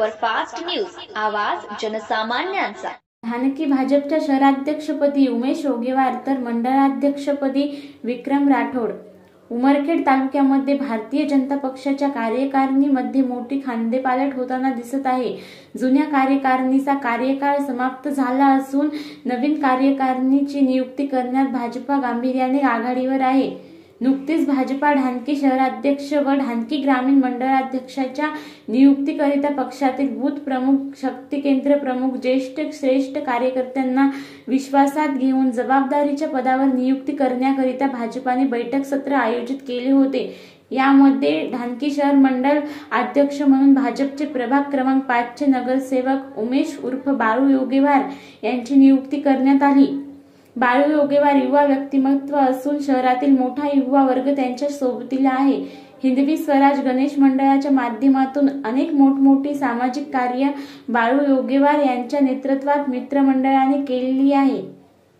Superfast news, आवाज जनसामान्यांचा। ढानकी भाजपच्या शहराध्यक्षपदी उमेश योगेवार तर मंडळाध्यक्षपदी विक्रम राठोड। उमरखेड तालुक्यामध्ये भारतीय जनता पक्षाच्या कार्यकारिणीमध्ये मोठी खांदेपालट होताना दिसत आहे। जुन्या कार्यकारिणीचा कार्यकाळ समाप्त झाला असून नवीन कार्यकारिणीची नियुक्ती करण्यात भाजपा गांभीर्याने आघाडीवर आहे। नुकतीच भाजपा ढानकी शहराध्यक्ष व ढानकी ग्रामीण मंडळाध्यक्षाच्या नियुक्तीकरिता पक्षातील बूथ प्रमुख, शक्ती केंद्र प्रमुख, ज्येष्ठ श्रेष्ठ कार्यकर्त्यांना विश्वासात घेऊन जबाबदारीच्या पदावर नियुक्ती करण्याकरिता भाजपाने बैठक सत्र आयोजित केले होते। यामध्ये ढानकी शहर मंडळ अध्यक्ष म्हणून भाजपचे प्रभाग क्रमांक 5 चे नगरसेवक उमेश उर्फ बाळू योगेवार यांची नियुक्ती करण्यात आली। बाळू योगेवार युवा व्यक्तिमत्व असून शहरातील मोठा युवा वर्ग त्यांच्या सोबतीला आहे। हिंदवी स्वराज गणेश मंडळाच्या माध्यमातून अनेक मोठमोठी सामाजिक कार्य बाळू योगेवार यांच्या नेतृत्वात मित्रमंडळाने केलेली आहे।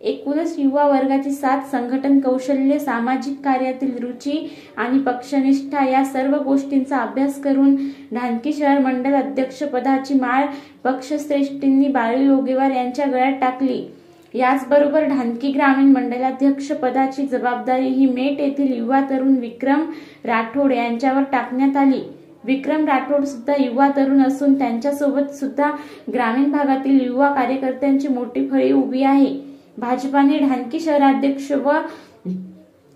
एकूणच युवा वर्गाची साथ, संघटन कौशल्य, सामाजिक कार्यातील रुची आणि पक्षनिष्ठा या सर्व गोष्टींचा अभ्यास करून ढानकी शहर मंडळ अध्यक्ष पदाची माळ पक्षश्रेष्ठींनी बाळू योगेवार यांच्या गळ्यात टाकली। याचबरोबर ढानकी ग्रामीण मंडळाध्यक्ष पदाची जबाबदारी ही मेट येथील युवा तरुण विक्रम राठोड यांच्यावर टाकण्यात आली। विक्रम राठोड सुद्धा युवा तरुण असून त्यांच्यासोबत सुद्धा ग्रामीण भागातील युवा कार्यकर्त्यांची मोठी फळी उभी आहे। भाजपाने ढानकी शहराध्यक्ष व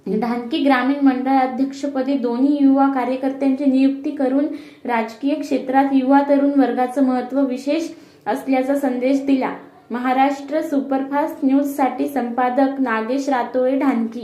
ढानकी ग्रामीण मंडळाध्यक्षपदी दोन्ही युवा कार्यकर्त्यांची नियुक्ती करून राजकीय क्षेत्रात युवा तरुण वर्गाचं महत्त्व विशेष असल्याचा संदेश दिला। महाराष्ट्र सुपरफास्ट न्यूज साठी संपादक नागेश रातोळे, ढानकी।